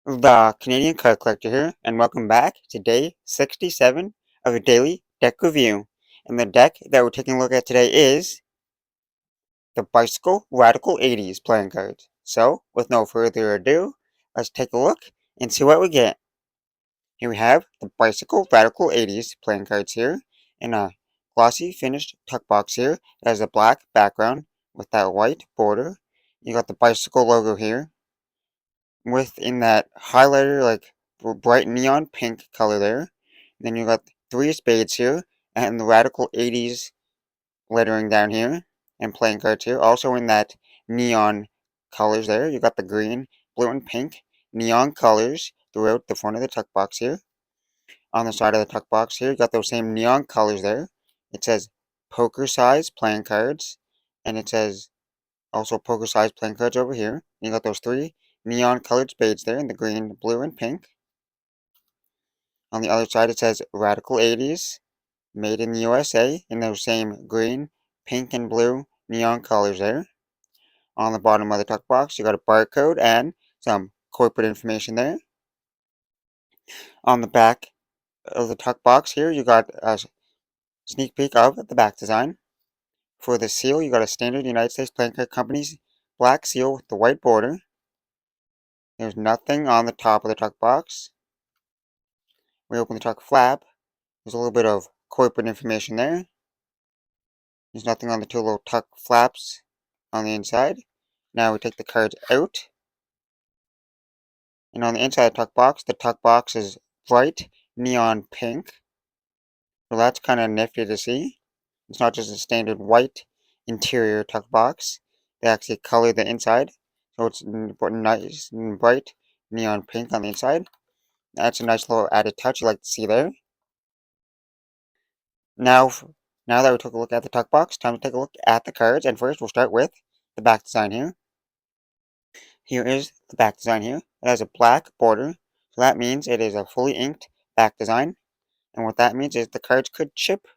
The Canadian Card Collector here, and welcome back to day 67 of a daily deck review. And the deck that we're taking a look at today is the Bicycle Radical 80s playing cards. So, with no further ado, let's take a look and see what we get. Here we have the Bicycle Radical 80s playing cards here in a glossy finished tuck box here. It has a black background with that white border. You got the bicycle logo here within that highlighter, like bright neon pink color there. Then you got three of spades here, and the radical 80s lettering down here, and playing cards here. Also in that neon colors there, you got the green, blue, and pink neon colors throughout the front of the tuck box here. On the side of the tuck box here, you got those same neon colors there. It says poker size playing cards, and it says also poker size playing cards over here. You got those three neon colored spades there in the green, blue, and pink. On the other side it says Radical 80s, made in the USA, in those same green, pink, and blue neon colors there. On the bottom of the tuck box you got a barcode and some corporate information there. On the back of the tuck box here you got a sneak peek of the back design. For the seal you got a standard United States Playing Card Company's black seal with the white border. There's nothing on the top of the tuck box. We open the tuck flap. There's a little bit of corporate information there. There's nothing on the two little tuck flaps on the inside. Now we take the cards out. And on the inside of the tuck box is bright neon pink. So that's kind of nifty to see. It's not just a standard white interior tuck box. They actually color the inside. So it's nice and bright neon pink on the inside. That's a nice little added touch you like to see there. Now, now that we took a look at the tuck box, time to take a look at the cards. And first we'll start with the back design here. Here is the back design here. It has a black border, so that means it is a fully inked back design. And what that means is the cards could chip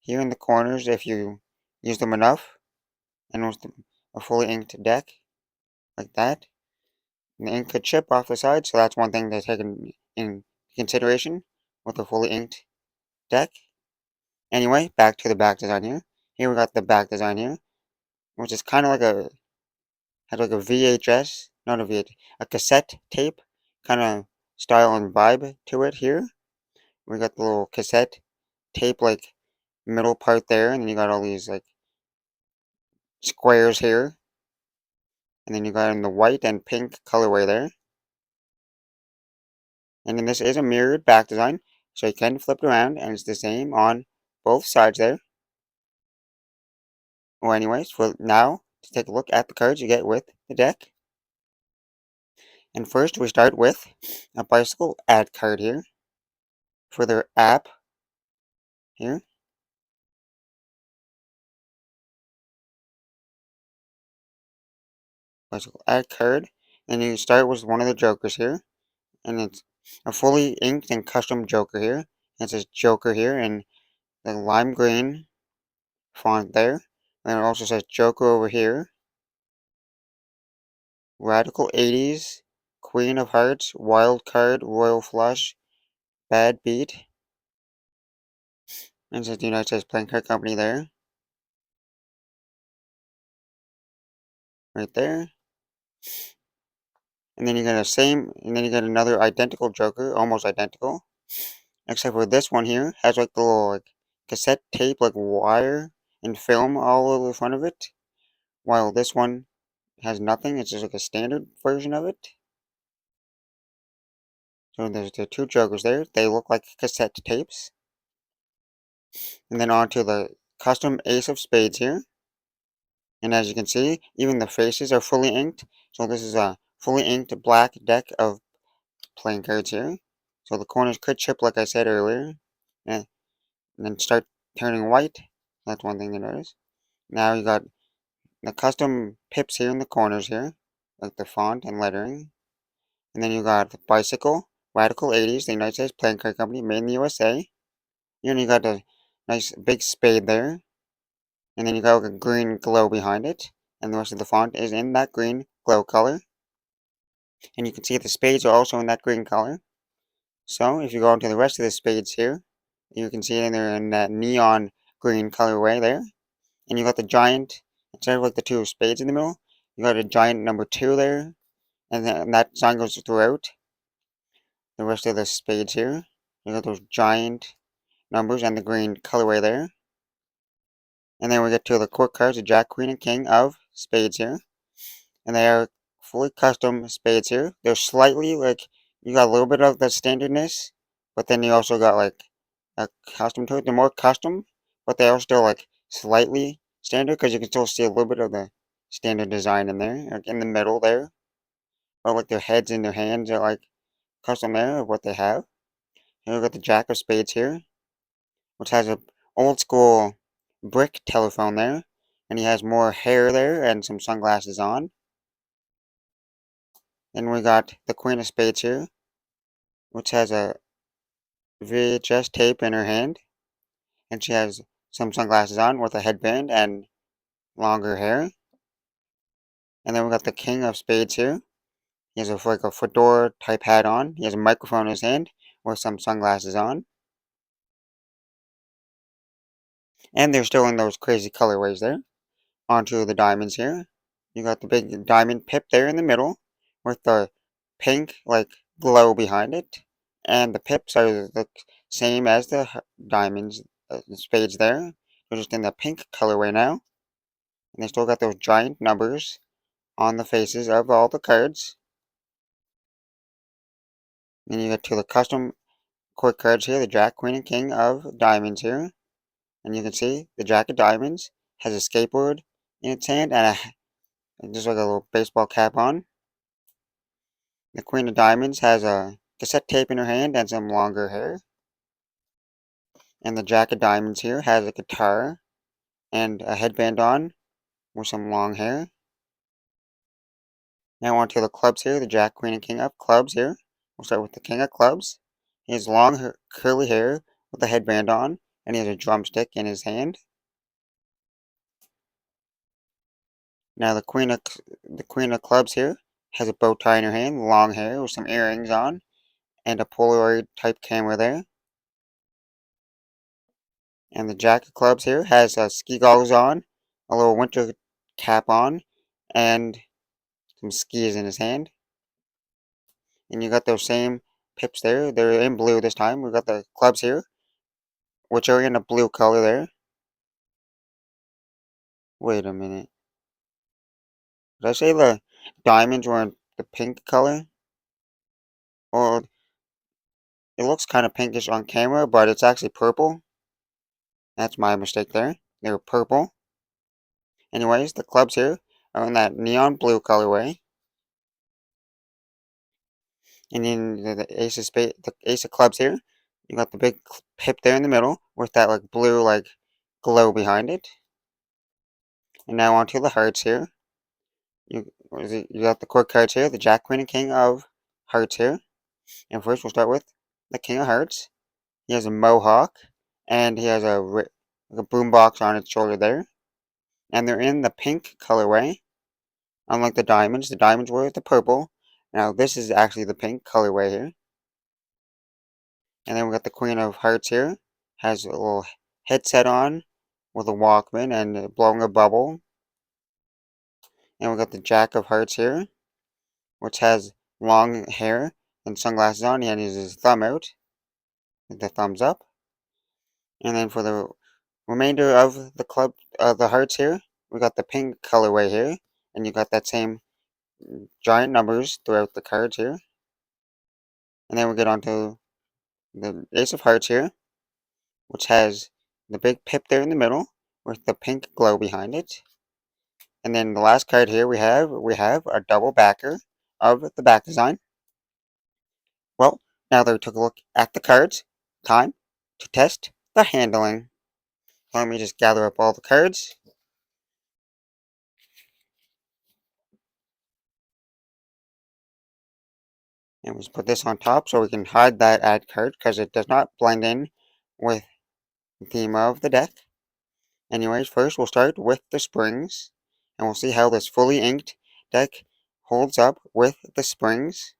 here in the corners if you use them enough. And with a fully inked deck, like that, and the ink could chip off the side, so that's one thing to take in consideration with a fully inked deck. Anyway, back to the back design here. Here we got the back design here, which is kind of like had like a VHS, not a VHS, a cassette tape kind of style and vibe to it here. We got the little cassette tape like middle part there, and then you got all these like squares here, and then you got in the white and pink colorway there. And then this is a mirrored back design, so you can flip it around, and it's the same on both sides there. Well, anyways, for now, to take a look at the cards you get with the deck. And first, we start with a bicycle ad card here for their app here. Bicycle ad card. And you start with one of the jokers here. And it's a fully inked and custom joker here. It says Joker here in the lime green font there. And it also says Joker over here. Radical 80s, Queen of Hearts, Wild Card, Royal Flush, Bad Beat. And it says the United States Playing Card Company there. Right there. And then you get another identical Joker, almost identical. Except for this one here has like the little like cassette tape like wire and film all over the front of it. While this one has nothing, it's just like a standard version of it. So there's the two Jokers there. They look like cassette tapes. And then on to the custom Ace of Spades here. And as you can see, even the faces are fully inked. So this is a fully inked black deck of playing cards here. So the corners could chip like I said earlier. And then start turning white. That's one thing to notice. Now you got the custom pips here in the corners here. Like the font and lettering. And then you got the Bicycle, Radical 80s, the United States Playing Card Company, made in the USA. And you got a nice big spade there. And then you got a green glow behind it. And the rest of the font is in that green glow color. And you can see the spades are also in that green color. So if you go into the rest of the spades here, you can see they're in that neon green colorway there. And you got the giant, instead of like the two spades in the middle, you got a giant number 2 there. And then that sign goes throughout the rest of the spades here. You got those giant numbers and the green colorway there. And then we get to the court cards, the Jack, Queen, and King of spades here. And they are fully custom spades here. They're slightly like, you got a little bit of the standardness, but then you also got like a custom to it. They're more custom, but they are still like slightly standard because you can still see a little bit of the standard design in there, like in the middle there. Or like their heads and their hands are like custom there of what they have. Here we got the Jack of spades here, which has a old school brick telephone there, and he has more hair there and some sunglasses on. Then we got the Queen of spades here, which has a VHS tape in her hand, and she has some sunglasses on with a headband and longer hair. And then we got the King of spades here. He has like a fedora type hat on. He has a microphone in his hand with some sunglasses on. And they're still in those crazy colorways there. Onto the diamonds here. You got the big diamond pip there in the middle with the pink like glow behind it. And the pips are the same as the diamonds, spades there. They're just in the pink colorway now. And they still got those giant numbers on the faces of all the cards. Then you get to the custom court cards here, the Jack, Queen, and King of diamonds here. And you can see the Jack of diamonds has a skateboard in its hand and just like a little baseball cap on. The Queen of diamonds has a cassette tape in her hand and some longer hair. And the Jack of diamonds here has a guitar and a headband on with some long hair. Now on to the clubs here, the Jack, Queen, and King of clubs here. We'll start with the King of clubs. He has long curly hair with a headband on, and he has a drumstick in his hand. Now the Queen of clubs here has a bow tie in her hand, long hair with some earrings on, and a Polaroid type camera there. And the Jack of clubs here has ski goggles on, a little winter cap on, and some skis in his hand. And you got those same pips there. They're in blue this time. We got the clubs here, which are in a blue color there. Wait a minute. Did I say the diamonds were in the pink color? Or it looks kind of pinkish on camera, but it's actually purple. That's my mistake there. They were purple. Anyways, the clubs here are in that neon blue colorway. And then the ace of clubs here, you got the big pip there in the middle with that like blue like glow behind it. And now onto the hearts here. You got the court cards here, the Jack, Queen, and King of hearts here. And first we'll start with the King of hearts. He has a mohawk and he has like a boombox on his shoulder there. And they're in the pink colorway. Unlike the diamonds were the purple. Now this is actually the pink colorway here. And then we got the Queen of Hearts here. Has a little headset on with a Walkman and blowing a bubble. And we got the Jack of Hearts here, which has long hair and sunglasses on. He has his thumb out, with the thumbs up. And then for the remainder of the club, the hearts here, we got the pink colorway here, and you got that same giant numbers throughout the cards here. And then we get onto the Ace of Hearts here, which has the big pip there in the middle with the pink glow behind it. And then the last card here we have a double backer of the back design. Well, now that we took a look at the cards, time to test the handling. Let me just gather up all the cards. And we'll just put this on top so we can hide that add card because it does not blend in with the theme of the deck. Anyways, first we'll start with the springs, and we'll see how this fully inked deck holds up with the springs.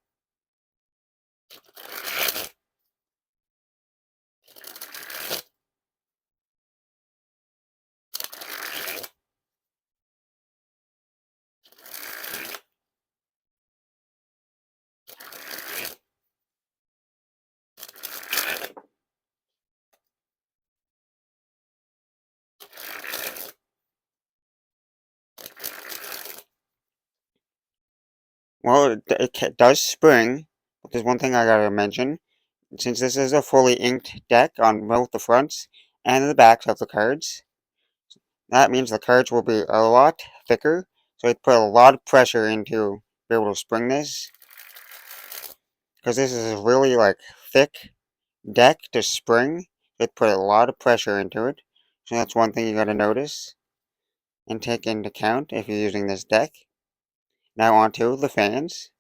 Well, it does spring, but there's one thing I gotta mention. Since this is a fully inked deck on both the fronts and the backs of the cards, that means the cards will be a lot thicker, so it put a lot of pressure into be able to spring this, because this is a really like thick deck to spring. It put a lot of pressure into it, so that's one thing you gotta notice and take into account if you're using this deck. Now onto the fans.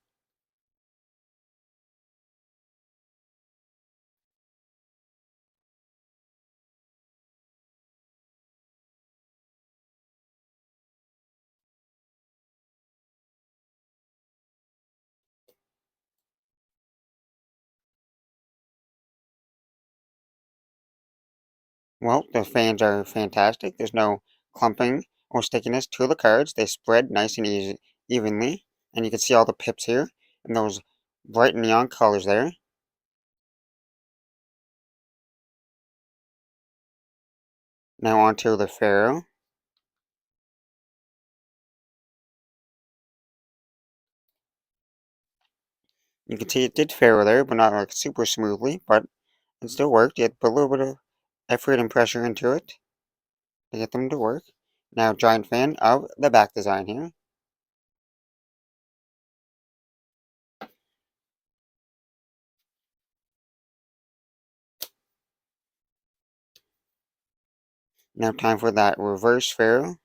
Well, the fans are fantastic. There's no clumping or stickiness to the cards. They spread nice and evenly, and you can see all the pips here and those bright neon colors there. Now onto the Pharaoh. You can see it did Pharaoh there, but not like super smoothly, but it still worked. You had to put a little bit of effort and pressure into it to get them to work. Now, giant fan of the back design here. Now, time for that reverse Pharaoh.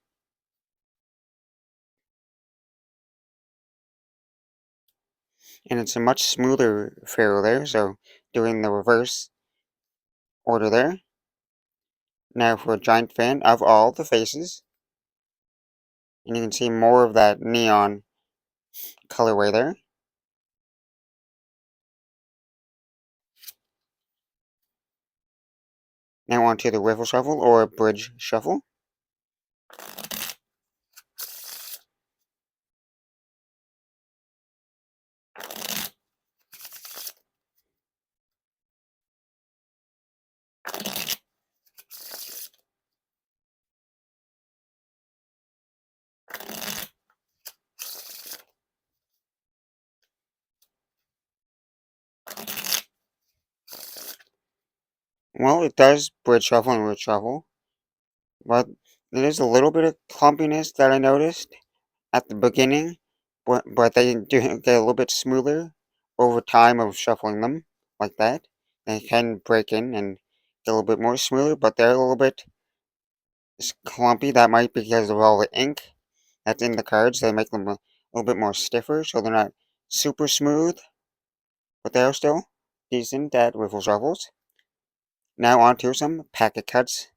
And it's a much smoother Pharaoh there, so doing the reverse order there. Now for a giant fan of all the faces. And you can see more of that neon colorway there. Now onto the riffle shuffle or bridge shuffle. Well, it does bridge shuffle and root shuffle, but there is a little bit of clumpiness that I noticed at the beginning, but they do get a little bit smoother over time of shuffling them like that. They can break in and get a little bit more smoother, but they're a little bit clumpy. That might be because of all the ink that's in the cards. They make them a little bit more stiffer, so they're not super smooth, but they're still decent at riffle shuffles. Now onto some packet cuts.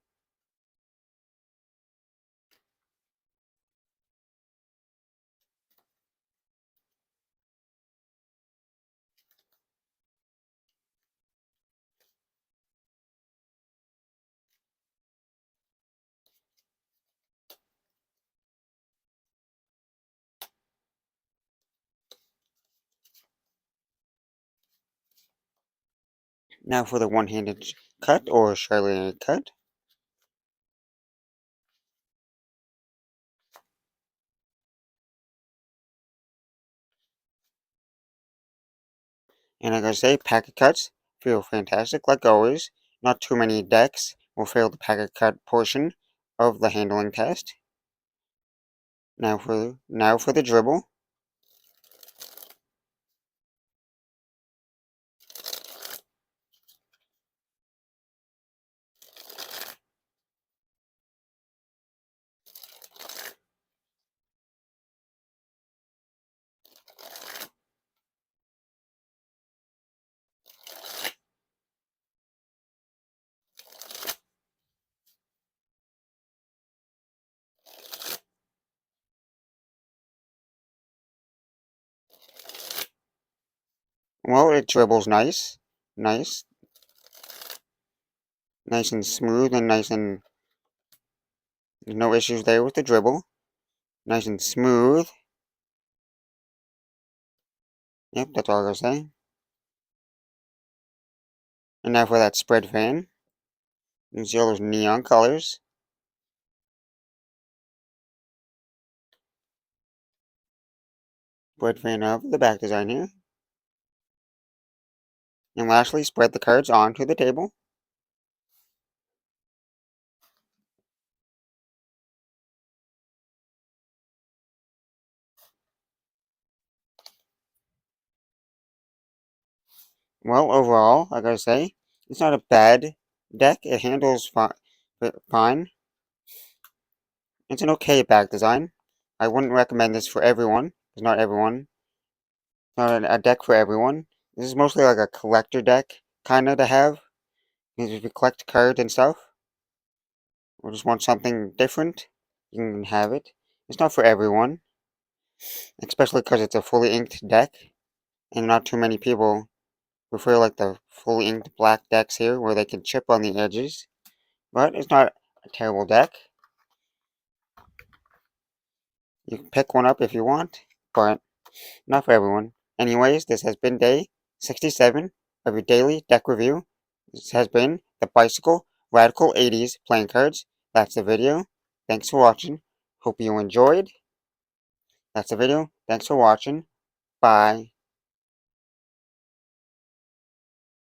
Now for the one-handed cut or Charlene cut. And like I say, packet cuts feel fantastic like always. Not too many decks will fail the packet cut portion of the handling test. Now for the dribble. Well, it dribbles nice. Nice. Nice and smooth and nice and... There's no issues there with the dribble. Nice and smooth. Yep, that's all I gotta say. And now for that spread fan. You can see all those neon colors. Spread fan of the back design here. And lastly, spread the cards onto the table. Well, overall, I gotta say, it's not a bad deck. It handles fine. It's an okay back design. I wouldn't recommend this for everyone. It's not everyone. It's not a deck for everyone. This is mostly like a collector deck, kinda, to have. Because if you collect cards and stuff, or just want something different, you can have it. It's not for everyone, especially because it's a fully inked deck, and not too many people prefer like the fully inked black decks here, where they can chip on the edges. But it's not a terrible deck. You can pick one up if you want, but not for everyone. Anyways, this has been day 67 of your daily deck review. This has been the Bicycle Radical 80s playing cards. That's the video. Thanks for watching. Hope you enjoyed. That's the video. Thanks for watching. Bye.